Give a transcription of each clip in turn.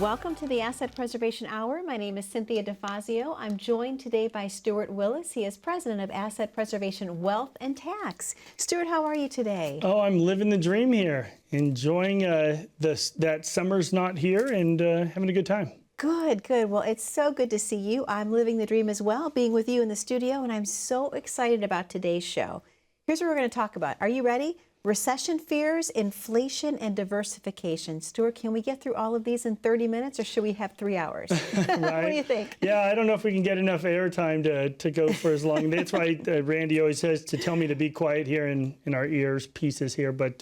Welcome to the Asset Preservation Hour. My name is Cynthia DeFazio. I'm joined today by Stuart Willis. He is president of Asset Preservation Wealth and Tax. Stuart, how are you today? Oh, I'm living the dream here, enjoying that summer's not here and having a good time. Good, good. Well, it's so good to see you. I'm living the dream as well, being with you in the studio, and I'm so excited about today's show. Here's what we're going to talk about. Are you ready? Recession fears, inflation, and diversification. Stuart, can we get through all of these in 30 minutes, or should we have 3 hours? Right. What do you think? Yeah, I don't know if we can get enough airtime to go for as long. That's why Randy always says to tell me to be quiet here in our ears, pieces here. But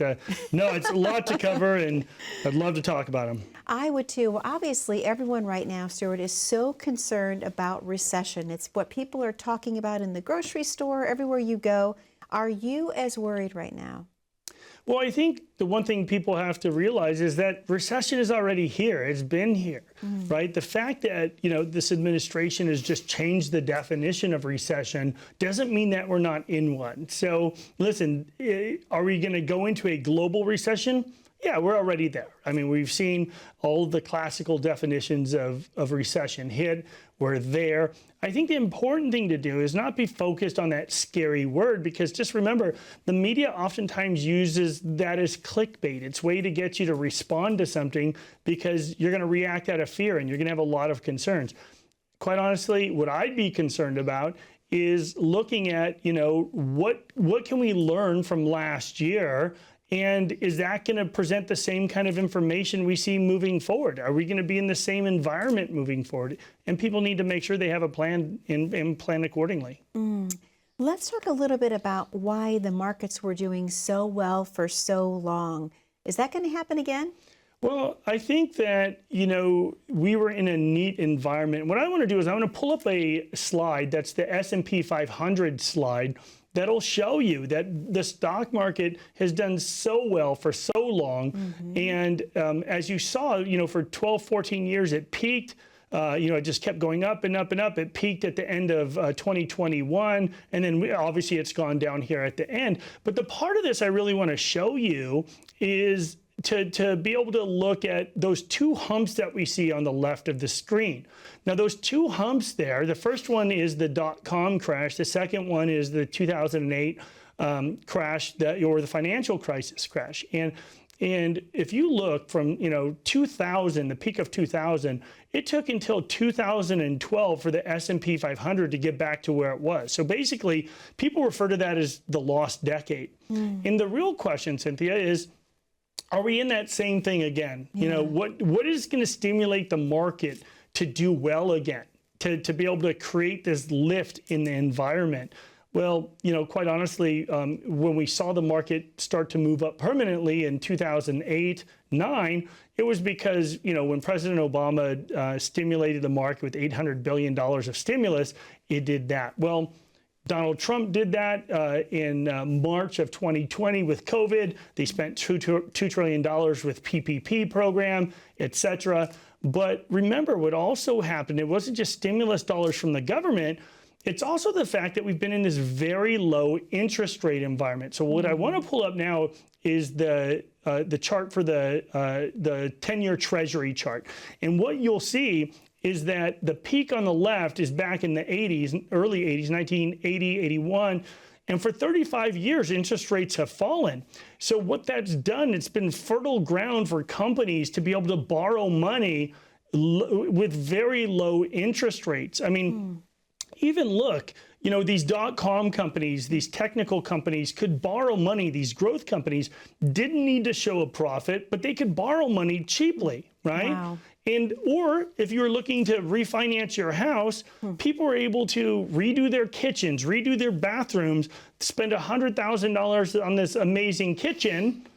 no, it's a lot to cover, and I'd love to talk about them. I would too. Well, obviously, everyone right now, Stuart, is so concerned about recession. It's what people are talking about in the grocery store, everywhere you go. Are you as worried right now? Well, I think the one thing people have to realize is that recession is already here. It's been here, right? The fact that, this administration has just changed the definition of recession doesn't mean that we're not in one. So listen, are we going to go into a global recession? Yeah, we're already there. I mean, we've seen all the classical definitions of recession hit. We're there. I think the important thing to do is not be focused on that scary word, because just remember, the media oftentimes uses that as clickbait. It's a way to get you to respond to something because you're going to react out of fear and you're going to have a lot of concerns. Quite honestly, what I'd be concerned about is looking at, what can we learn from last year? And is that going to present the same kind of information we see moving forward? Are we going to be in the same environment moving forward? And people need to make sure they have a plan and plan accordingly. Let's talk a little bit about why the markets were doing so well for so long. Is that going to happen again? Well, I think that, we were in a neat environment. What I want to do is I want to pull up a slide that's the S&P 500 slide that'll show you that the stock market has done so well for so long. And as you saw, for 12, 14 years, it peaked. It just kept going up and up and up. It peaked at the end of 2021. And then obviously it's gone down here at the end. But the part of this I really want to show you is to be able to look at those two humps that we see on the left of the screen. Now, those two humps there, the first one is the dot-com crash. The second one is the 2008 crash, or the financial crisis crash. And if you look from 2000, the peak of 2000, it took until 2012 for the S&P 500 to get back to where it was. So basically, people refer to that as the lost decade. And the real question, Cynthia, is, are we in that same thing again? Yeah. What is going to stimulate the market to do well again, to be able to create this lift in the environment? Well, quite honestly, when we saw the market start to move up permanently in 2008-9, it was because, when President Obama stimulated the market with $800 billion of stimulus, it did that. Well, Donald Trump did that in March of 2020 with COVID. They spent $2 trillion with PPP program, et cetera. But remember, what also happened, it wasn't just stimulus dollars from the government. It's also the fact that we've been in this very low interest rate environment. So what I want to pull up now is the chart for the 10-year Treasury chart. And what you'll see is that the peak on the left is back in the 80s, early 80s, 1980, 81. And for 35 years, interest rates have fallen. So what that's done, it's been fertile ground for companies to be able to borrow money with very low interest rates. I mean, even look, these dot-com companies, these technical companies could borrow money. These growth companies didn't need to show a profit, but they could borrow money cheaply, right? Wow. Or if you're looking to refinance your house, people were able to redo their kitchens, redo their bathrooms, spend $100,000 on this amazing kitchen,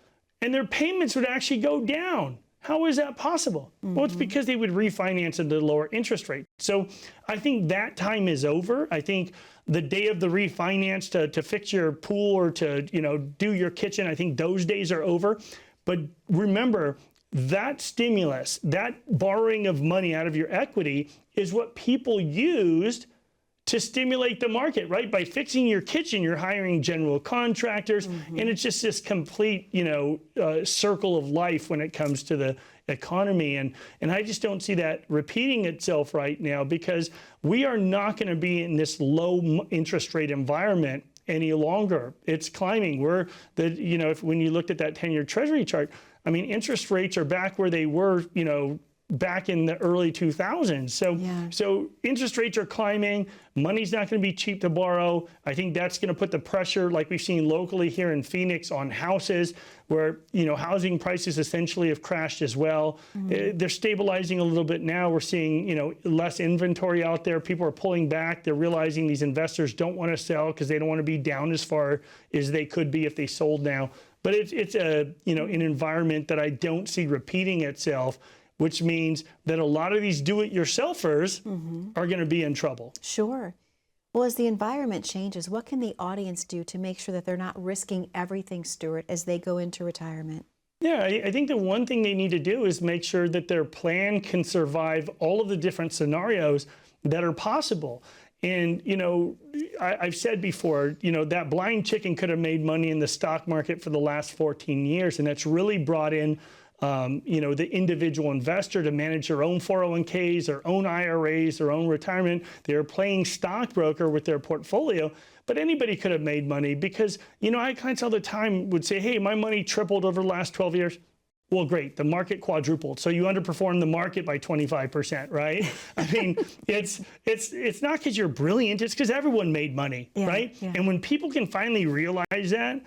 and their payments would actually go down. How is that possible? Well, it's because they would refinance at a lower interest rate. So I think that time is over. I think the day of the refinance to fix your pool or to do your kitchen, I think those days are over. But remember, that stimulus, that borrowing of money out of your equity is what people used to stimulate the market, right? By fixing your kitchen, you're hiring general contractors, and it's just this complete, circle of life when it comes to the economy. And I just don't see that repeating itself right now, because we are not going to be in this low interest rate environment any longer. It's climbing. When you looked at that 10-year Treasury chart, I mean, interest rates are back where they were, back in the early 2000s. So interest rates are climbing. Money's not going to be cheap to borrow. I think that's going to put the pressure, like we've seen locally here in Phoenix, on houses, where housing prices essentially have crashed as well. They're stabilizing a little bit now. We're seeing less inventory out there. People are pulling back. They're realizing these investors don't want to sell because they don't want to be down as far as they could be if they sold now. But it's an environment that I don't see repeating itself, which means that a lot of these do-it-yourselfers are going to be in trouble. Sure. Well, as the environment changes, what can the audience do to make sure that they're not risking everything, Stuart, as they go into retirement? Yeah, I think the one thing they need to do is make sure that their plan can survive all of the different scenarios that are possible. And, I've said before, that blind chicken could have made money in the stock market for the last 14 years, and that's really brought in the individual investor to manage their own 401ks, their own IRAs, their own retirement. They're playing stockbroker with their portfolio, but anybody could have made money because, I clients all the time would say, hey, my money tripled over the last 12 years. Well, great, the market quadrupled. So you underperformed the market by 25%, right? I mean, it's not because you're brilliant, it's because everyone made money, right? Yeah. And when people can finally realize that,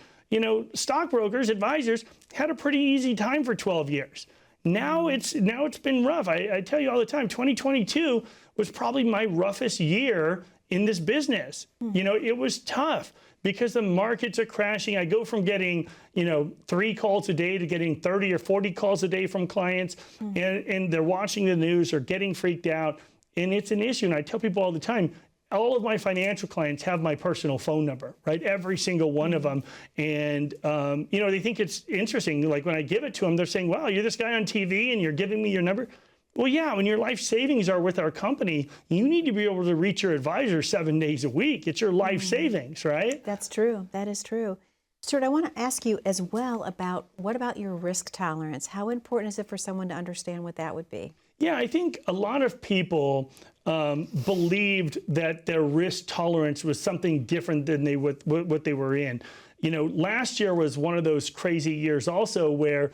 stockbrokers, advisors had a pretty easy time for 12 years. Now it's been rough. I tell you all the time, 2022 was probably my roughest year in this business. It was tough because the markets are crashing. I go from getting, 3 calls a day to getting 30 or 40 calls a day from clients, and they're watching the news or getting freaked out. And it's an issue. And I tell people all the time, all of my financial clients have my personal phone number, right? Every single one of them. And, they think it's interesting. Like when I give it to them, they're saying, wow, you're this guy on TV and you're giving me your number. Well, yeah, when your life savings are with our company, you need to be able to reach your advisor 7 days a week. It's your life savings, right? That's true. That is true. Stuart, I want to ask you as well about what about your risk tolerance? How important is it for someone to understand what that would be? Yeah, I think a lot of people believed that their risk tolerance was something different than what they were in. Last year was one of those crazy years also where,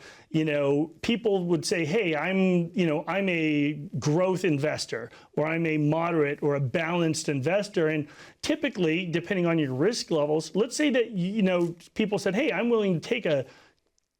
people would say, hey, I'm a growth investor, or I'm a moderate or a balanced investor. And typically, depending on your risk levels, let's say that, people said, hey, I'm willing to take a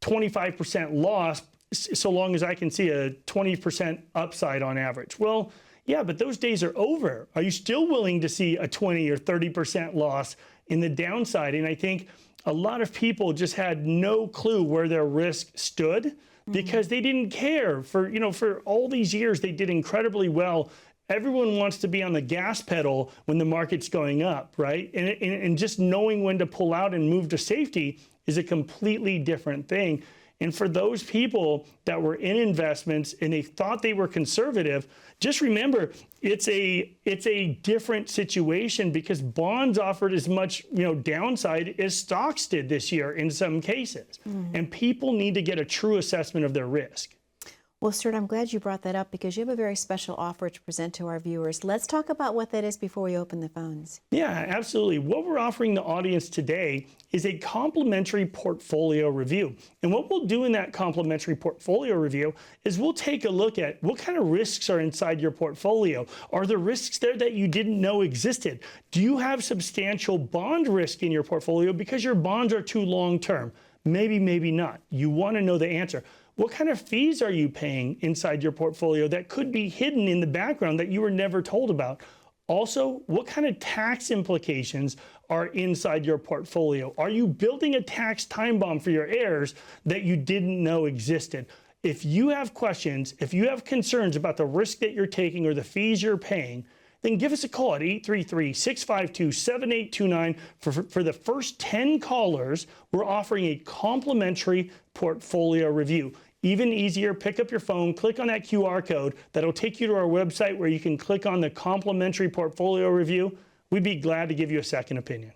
25% loss so long as I can see a 20% upside on average. Well, yeah, but those days are over. Are you still willing to see a 20 or 30% loss in the downside? And I think a lot of people just had no clue where their risk stood because they didn't care. For all these years, they did incredibly well. Everyone wants to be on the gas pedal when the market's going up, right? And just knowing when to pull out and move to safety is a completely different thing. And for those people that were in investments and they thought they were conservative, just remember it's a different situation because bonds offered as much downside as stocks did this year in some cases. And people need to get a true assessment of their risk. Well, Stuart, I'm glad you brought that up because you have a very special offer to present to our viewers. Let's talk about what that is before we open the phones. Yeah, absolutely. What we're offering the audience today is a complimentary portfolio review. And what we'll do in that complimentary portfolio review is we'll take a look at what kind of risks are inside your portfolio. Are there risks there that you didn't know existed? Do you have substantial bond risk in your portfolio because your bonds are too long-term? Maybe, maybe not. You want to know the answer. What kind of fees are you paying inside your portfolio that could be hidden in the background that you were never told about? Also, what kind of tax implications are inside your portfolio? Are you building a tax time bomb for your heirs that you didn't know existed? If you have questions, if you have concerns about the risk that you're taking or the fees you're paying, then give us a call at 833-652-7829. For the first 10 callers, we're offering a complimentary portfolio review. Even easier, pick up your phone, click on that QR code. That'll take you to our website where you can click on the complimentary portfolio review. We'd be glad to give you a second opinion.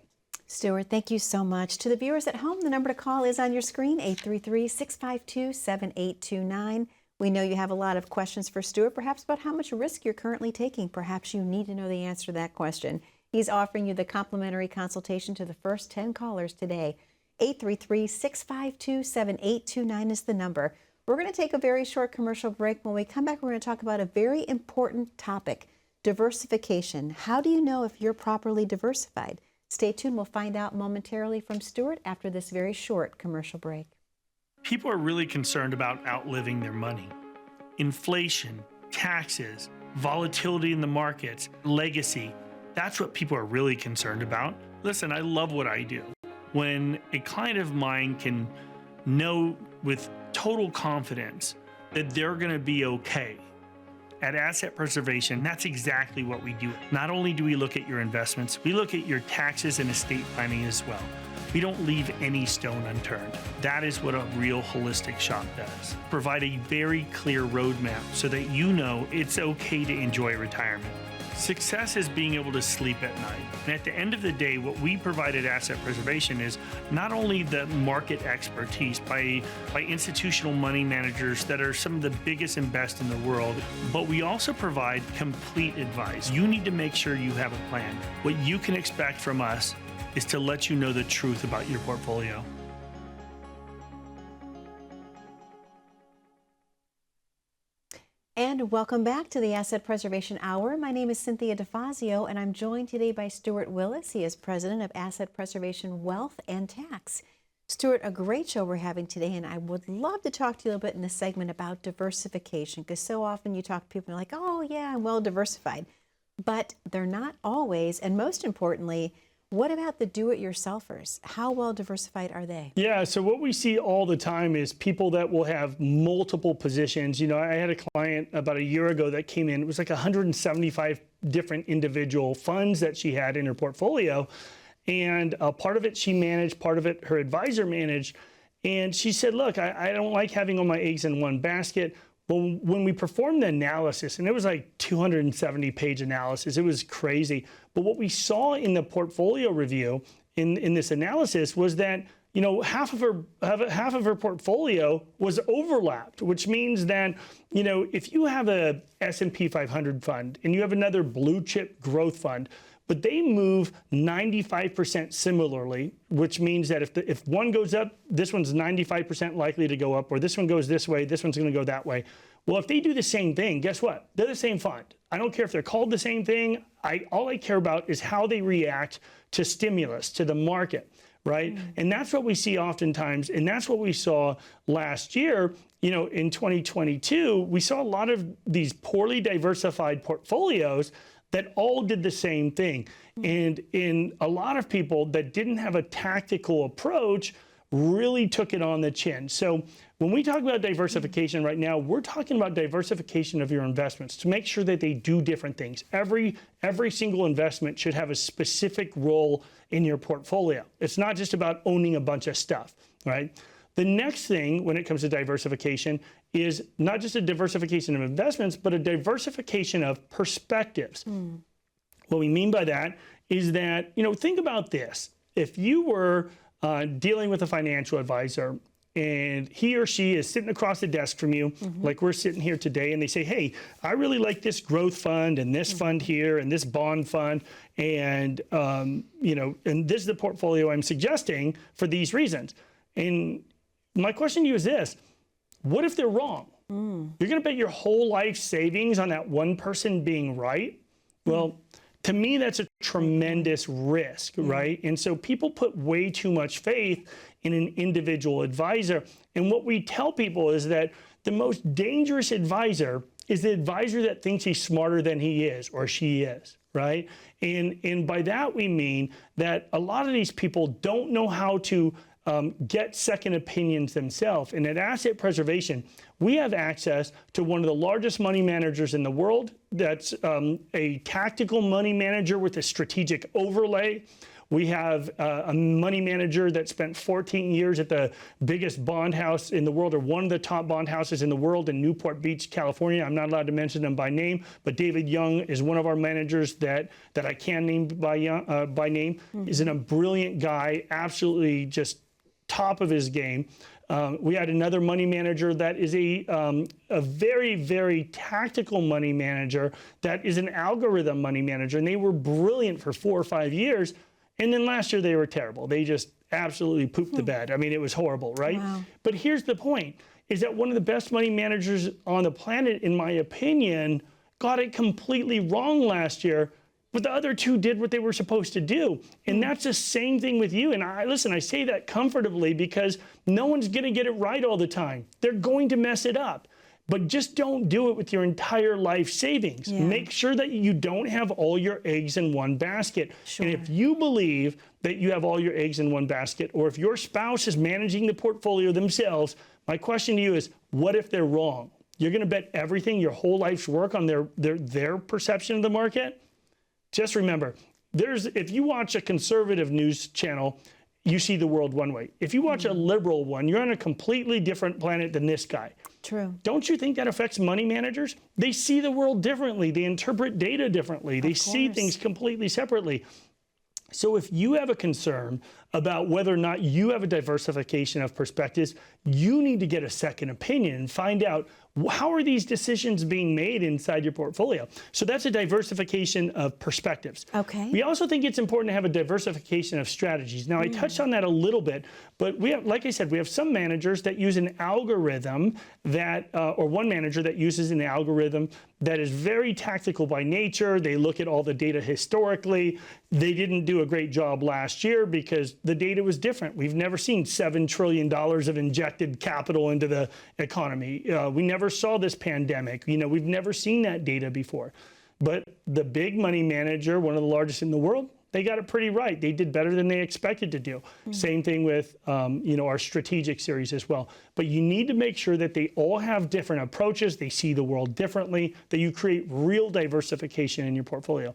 Stuart, thank you so much. To the viewers at home, the number to call is on your screen, 833-652-7829. We know you have a lot of questions for Stuart, perhaps about how much risk you're currently taking. Perhaps you need to know the answer to that question. He's offering you the complimentary consultation to the first 10 callers today. 833-652-7829 is the number. We're going to take a very short commercial break. When we come back, we're going to talk about a very important topic, diversification. How do you know if you're properly diversified? Stay tuned. We'll find out momentarily from Stuart after this very short commercial break. People are really concerned about outliving their money. Inflation, taxes, volatility in the markets, legacy, that's what people are really concerned about. Listen, I love what I do. When a client of mine can know with total confidence that they're going to be okay. At Asset Preservation, that's exactly what we do. Not only do we look at your investments, we look at your taxes and estate planning as well. We don't leave any stone unturned. That is what a real holistic shop does. Provide a very clear roadmap so that you know it's okay to enjoy retirement. Success is being able to sleep at night. And at the end of the day, what we provide at Asset Preservation is not only the market expertise by institutional money managers that are some of the biggest and best in the world, but we also provide complete advice. You need to make sure you have a plan. What you can expect from us is to let you know the truth about your portfolio. And welcome back to the Asset Preservation Hour. My name is Cynthia DeFazio, and I'm joined today by Stuart Willis. He is president of Asset Preservation Wealth and Tax. Stuart, a great show we're having today, and I would love to talk to you a little bit in this segment about diversification, because so often you talk to people and they're like, oh yeah, I'm well diversified, but they're not always. And most importantly, what about the do-it-yourselfers? How well diversified are they? Yeah, so what we see all the time is people that will have multiple positions. You know, I had a client about a year ago that came in. It was like 175 different individual funds that she had in her portfolio. And part of it she managed, part of it her advisor managed. And she said, look, I don't like having all my eggs in one basket. Well, when we performed the analysis, and it was like 270-page analysis, it was crazy. But what we saw in the portfolio review in this analysis was that, you know, half of her portfolio was overlapped, which means that, you know, if you have a S&P 500 fund and you have another blue chip growth fund, but they move 95% similarly, which means that if one goes up, this one's 95% likely to go up, or this one goes this way, this one's going to go that way. Well, if they do the same thing, guess what? They're the same fund. I don't care if they're called the same thing. All I care about is how they react to stimulus, to the market, right? And that's what we see oftentimes, and that's what we saw last year. You know, in 2022, we saw a lot of these poorly diversified portfolios that all did the same thing. And in a lot of people that didn't have a tactical approach really took it on the chin. So when we talk about diversification right now, we're talking about diversification of your investments to make sure that they do different things. Every single investment should have a specific role in your portfolio. It's not just about owning a bunch of stuff, right? The next thing when it comes to diversification is not just a diversification of investments, but a diversification of perspectives. What we mean by that is that, you know, think about this. If you were dealing with a financial advisor and he or she is sitting across the desk from you, like we're sitting here today, and they say, hey, I really like this growth fund and this fund here and this bond fund, and, you know, and this is the portfolio I'm suggesting for these reasons. And my question to you is this: what if they're wrong? You're going to bet your whole life savings on that one person being right? Well, to me, that's a tremendous risk, right? And so people put way too much faith in an individual advisor. And what we tell people is that the most dangerous advisor is the advisor that thinks he's smarter than he is or she is, right? And by that we mean that a lot of these people don't know how to get second opinions themselves. And at Asset Preservation, we have access to one of the largest money managers in the world. That's a tactical money manager with a strategic overlay. We have a money manager that spent 14 years at the biggest bond house in the world, or one of the top bond houses in the world, in Newport Beach, California. I'm not allowed to mention them by name, but David Young is one of our managers that I can name by name. He's a brilliant guy, absolutely just top of his game. We had another money manager that is a very, very tactical money manager that is an algorithm money manager, and they were brilliant for 4 or 5 years. And then last year they were terrible. They just absolutely pooped the bed. I mean, it was horrible, right? Wow. But here's the point, is that one of the best money managers on the planet, in my opinion, got it completely wrong last year, but the other two did what they were supposed to do. And that's the same thing with you. And I say that comfortably because no one's going to get it right all the time. They're going to mess it up. But just don't do it with your entire life savings. Yeah. Make sure that you don't have all your eggs in one basket. Sure. And if you believe that you have all your eggs in one basket, or if your spouse is managing the portfolio themselves, my question to you is, what if they're wrong? You're going to bet everything, your whole life's work, on their perception of the market? Just remember, if you watch a conservative news channel, you see the world one way. If you watch a liberal one, you're on a completely different planet than this guy. True. Don't you think that affects money managers? They see the world differently. They interpret data differently. They see things completely separately. So if you have a concern about whether or not you have a diversification of perspectives, you need to get a second opinion and find out, how are these decisions being made inside your portfolio? So that's a diversification of perspectives. Okay. We also think it's important to have a diversification of strategies. Now, I touched on that a little bit, but we have, like I said, we have some managers that use an algorithm that, or one manager that uses an algorithm that is very tactical by nature. They look at all the data historically. They didn't do a great job last year because the data was different. We've never seen $7 trillion of injected capital into the economy. We never saw this pandemic. We've never seen that data before. But the big money manager, one of the largest in the world, they got it pretty right. They did better than they expected to do. Same thing with our strategic series as well. But you need to make sure that they all have different approaches. They see the world differently, that you create real diversification in your portfolio.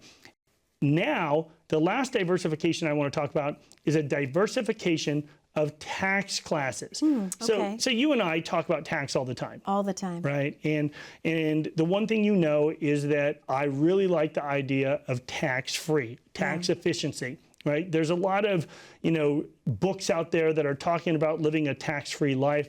Now, the last diversification I want to talk about is a diversification of tax classes. Okay. So you and I talk about tax all the time. All the time. Right. And the one thing you know is that I really like the idea of tax-free, tax efficiency. Right. There's a lot of, books out there that are talking about living a tax-free life,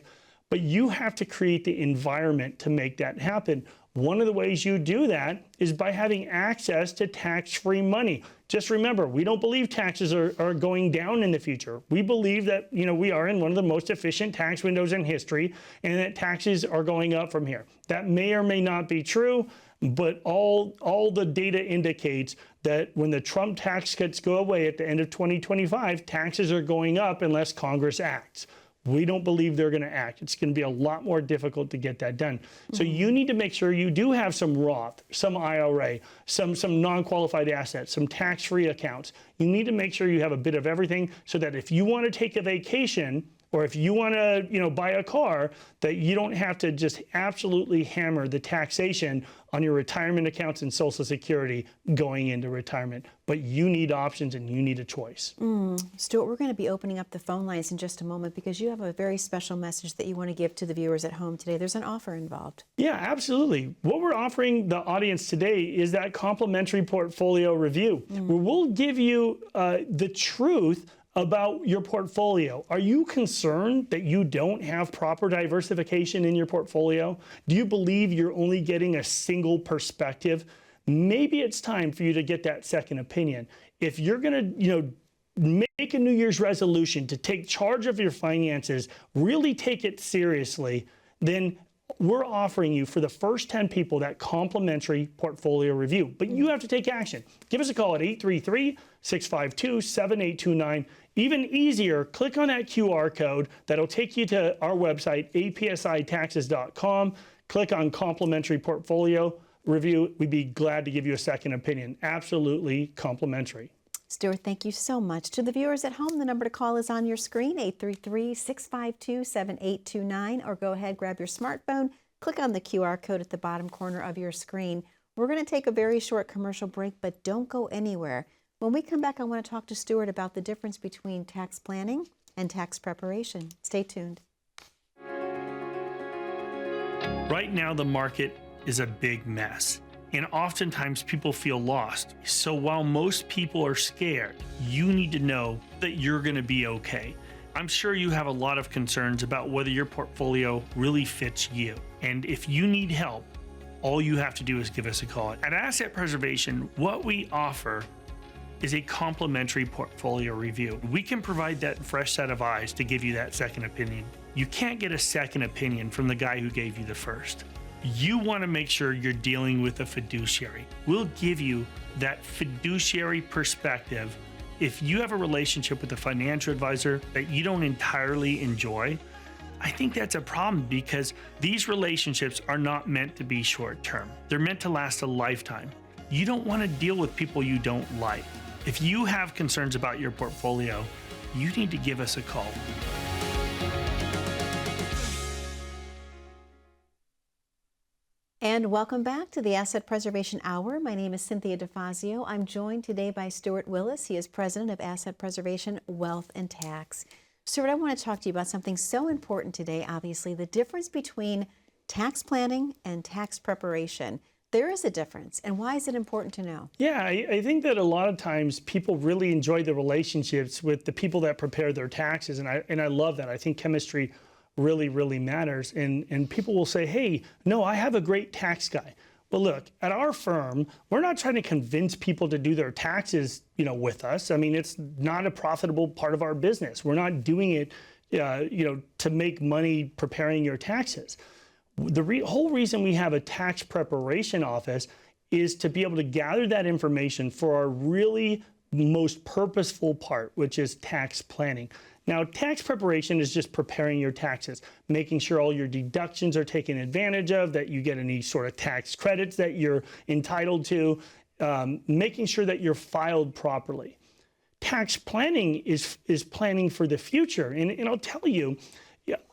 but you have to create the environment to make that happen. One of the ways you do that is by having access to tax-free money. Just remember, we don't believe taxes are going down in the future. We believe that, we are in one of the most efficient tax windows in history, and that taxes are going up from here. That may or may not be true, but all the data indicates that when the Trump tax cuts go away at the end of 2025, taxes are going up unless Congress acts. We don't believe they're going to act. It's going to be a lot more difficult to get that done. So you need to make sure you do have some Roth, some IRA, some non-qualified assets, some tax-free accounts. You need to make sure you have a bit of everything so that if you want to take a vacation, or if you want to, buy a car, that you don't have to just absolutely hammer the taxation on your retirement accounts and Social Security going into retirement. But you need options and you need a choice. Stuart, we're going to be opening up the phone lines in just a moment because you have a very special message that you want to give to the viewers at home today. There's an offer involved. Yeah, absolutely. What we're offering the audience today is that complimentary portfolio review, where we'll give you the truth about your portfolio. Are you concerned that you don't have proper diversification in your portfolio? Do you believe you're only getting a single perspective? Maybe it's time for you to get that second opinion. If you're going to, make a New Year's resolution to take charge of your finances, really take it seriously, then we're offering you, for the first 10 people, that complimentary portfolio review. But you have to take action. Give us a call at 833-652-7829. Even easier, click on that QR code. That'll take you to our website, apsitaxes.com. Click on complimentary portfolio review. We'd be glad to give you a second opinion. Absolutely complimentary. Stuart, thank you so much. To the viewers at home, the number to call is on your screen, 833-652-7829, or go ahead, grab your smartphone, click on the QR code at the bottom corner of your screen. We're going to take a very short commercial break, but don't go anywhere. When we come back, I want to talk to Stuart about the difference between tax planning and tax preparation. Stay tuned. Right now, the market is a big mess, and oftentimes people feel lost. So while most people are scared, you need to know that you're going to be okay. I'm sure you have a lot of concerns about whether your portfolio really fits you. And if you need help, all you have to do is give us a call. At Asset Preservation, what we offer is a complimentary portfolio review. We can provide that fresh set of eyes to give you that second opinion. You can't get a second opinion from the guy who gave you the first. You want to make sure you're dealing with a fiduciary. We'll give you that fiduciary perspective. If you have a relationship with a financial advisor that you don't entirely enjoy, I think that's a problem, because these relationships are not meant to be short term. They're meant to last a lifetime. You don't want to deal with people you don't like. If you have concerns about your portfolio, you need to give us a call. And welcome back to the Asset Preservation Hour. My name is Cynthia DeFazio. I'm joined today by Stuart Willis. He is president of Asset Preservation Wealth and Tax. Stuart, I want to talk to you about something so important today, obviously, the difference between tax planning and tax preparation. There is a difference, and why is it important to know? Yeah, I think that a lot of times people really enjoy the relationships with the people that prepare their taxes, and I love that. I think chemistry really matters, and people will say, hey, no, I have a great tax guy. Well, look, at our firm, we're not trying to convince people to do their taxes, with us. I mean, it's not a profitable part of our business. We're not doing it, to make money preparing your taxes. The whole reason we have a tax preparation office is to be able to gather that information for our really most purposeful part, which is tax planning. Now, tax preparation is just preparing your taxes, making sure all your deductions are taken advantage of, that you get any sort of tax credits that you're entitled to, making sure that you're filed properly. Tax planning is planning for the future. And I'll tell you,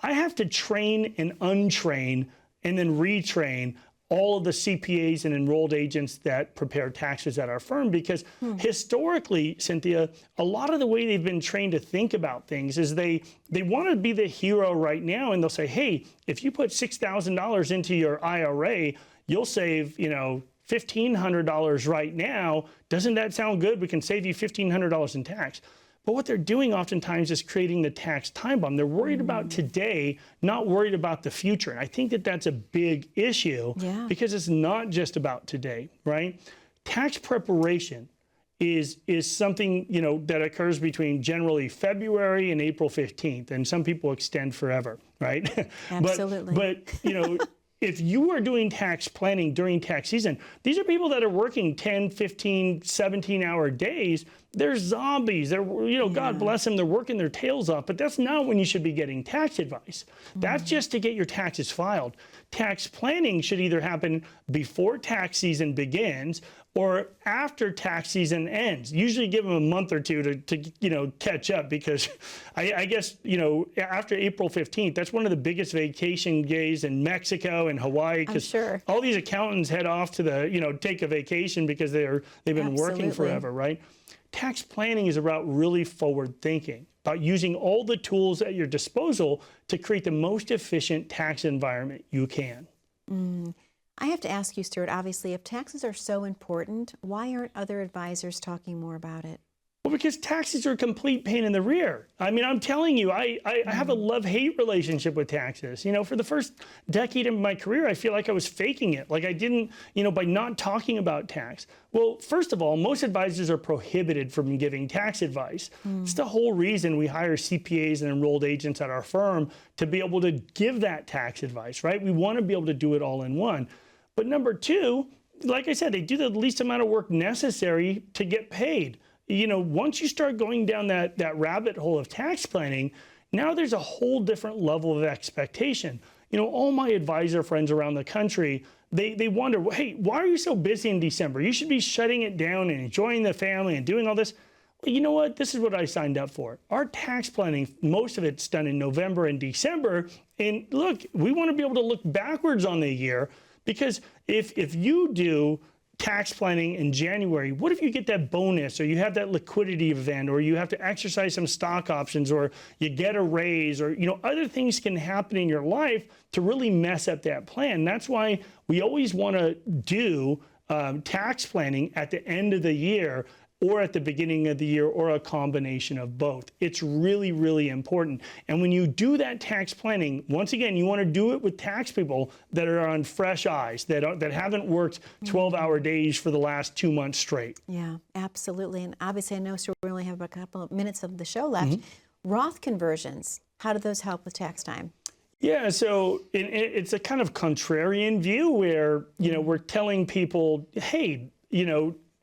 I have to train and untrain and then retrain all of the CPAs and enrolled agents that prepare taxes at our firm, because historically, Cynthia, a lot of the way they've been trained to think about things is they want to be the hero right now, and they'll say, hey, if you put $6,000 into your IRA, you'll save, $1,500 right now. Doesn't that sound good? We can save you $1,500 in tax. But what they're doing oftentimes is creating the tax time bomb. They're worried about today, not worried about the future. And I think that that's a big issue, because it's not just about today, right? Tax preparation is something, that occurs between generally February and April 15th. And some people extend forever, right? Absolutely. but if you are doing tax planning during tax season, these are people that are working 10, 15, 17-hour days. They're zombies. They're, God bless them, they're working their tails off, but that's not when you should be getting tax advice. That's just to get your taxes filed. Tax planning should either happen before tax season begins or after tax season ends. Usually give them a month or two to catch up, because I guess, after April 15th, that's one of the biggest vacation days in Mexico and Hawaii, because all these accountants head off to take a vacation because they've been working forever, right? Tax planning is about really forward thinking, about using all the tools at your disposal to create the most efficient tax environment you can. I have to ask you, Stuart, obviously, if taxes are so important, why aren't other advisors talking more about it? Well, because taxes are a complete pain in the rear. I mean, I'm telling you, I have a love-hate relationship with taxes. For the first decade of my career, I feel like I was faking it. Like I didn't, by not talking about tax. Well, first of all, most advisors are prohibited from giving tax advice. It's the whole reason we hire CPAs and enrolled agents at our firm, to be able to give that tax advice, right? We want to be able to do it all in one. But number two, like I said, they do the least amount of work necessary to get paid. Once you start going down that rabbit hole of tax planning, now there's a whole different level of expectation. All my advisor friends around the country, they wonder, hey, why are you so busy in December? You should be shutting it down and enjoying the family and doing all this. Well, you know what? This is what I signed up for. Our tax planning, most of it's done in November and December. And look, we want to be able to look backwards on the year, because if you do tax planning in January, what if you get that bonus, or you have that liquidity event, or you have to exercise some stock options, or you get a raise, or other things can happen in your life to really mess up that plan. That's why we always want to do tax planning at the end of the year, or at the beginning of the year, or a combination of both. It's really, really important. And when you do that tax planning, once again, you want to do it with tax people that are on fresh eyes, that haven't worked 12-hour days for the last 2 months straight. Yeah, absolutely. And obviously, I know, so we only have a couple of minutes of the show left. Roth conversions, how do those help with tax time? Yeah, so it's a kind of contrarian view where, we're telling people, hey,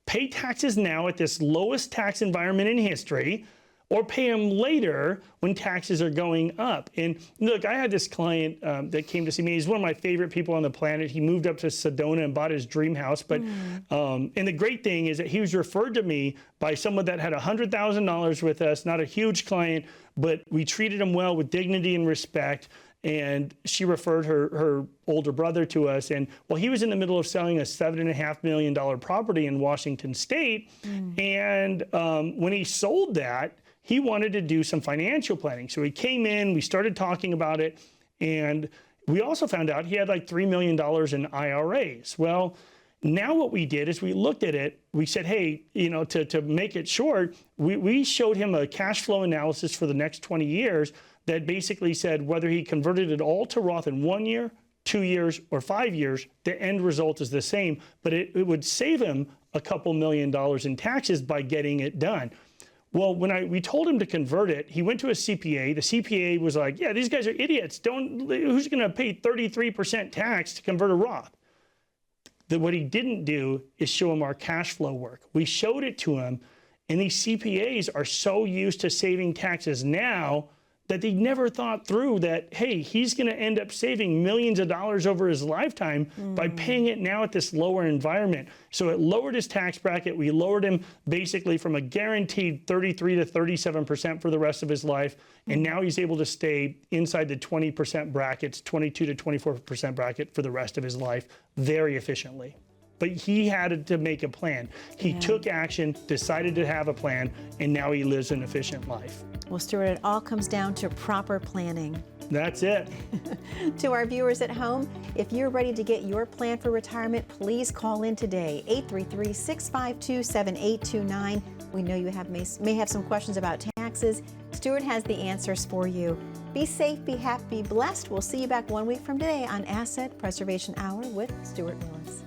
pay taxes now at this lowest tax environment in history, or pay them later when taxes are going up. And look, I had this client that came to see me. He's one of my favorite people on the planet. He moved up to Sedona and bought his dream house. But and the great thing is that he was referred to me by someone that had $100,000 with us, not a huge client, but we treated him well with dignity and respect. And she referred her older brother to us. And well, he was in the middle of selling a $7.5 million property in Washington State. And when he sold that, he wanted to do some financial planning. So he came in, we started talking about it. And we also found out he had like $3 million in IRAs. Well, now what we did is we looked at it. We said, hey, to make it short, we showed him a cash flow analysis for the next 20 years that basically said whether he converted it all to Roth in 1 year, 2 years, or 5 years, the end result is the same, but it would save him a couple $1 million in taxes by getting it done. Well, when we told him to convert it, he went to a CPA. The CPA was like, yeah, these guys are idiots. Who's going to pay 33% tax to convert a Roth? What he didn't do is show him our cash flow work. We showed it to him, and these CPAs are so used to saving taxes now that they never thought through that, hey, he's going to end up saving millions of dollars over his lifetime by paying it now at this lower environment. So it lowered his tax bracket. We lowered him basically from a guaranteed 33 to 37% for the rest of his life. And now he's able to stay inside the 20% brackets, 22 to 24% bracket for the rest of his life very efficiently. But he had to make a plan. He took action, decided to have a plan, and now he lives an efficient life. Well, Stuart, it all comes down to proper planning. That's it. To our viewers at home, if you're ready to get your plan for retirement, please call in today, 833-652-7829. We know you may have some questions about taxes. Stuart has the answers for you. Be safe, be happy, be blessed. We'll see you back 1 week from today on Asset Preservation Hour with Stuart Willis.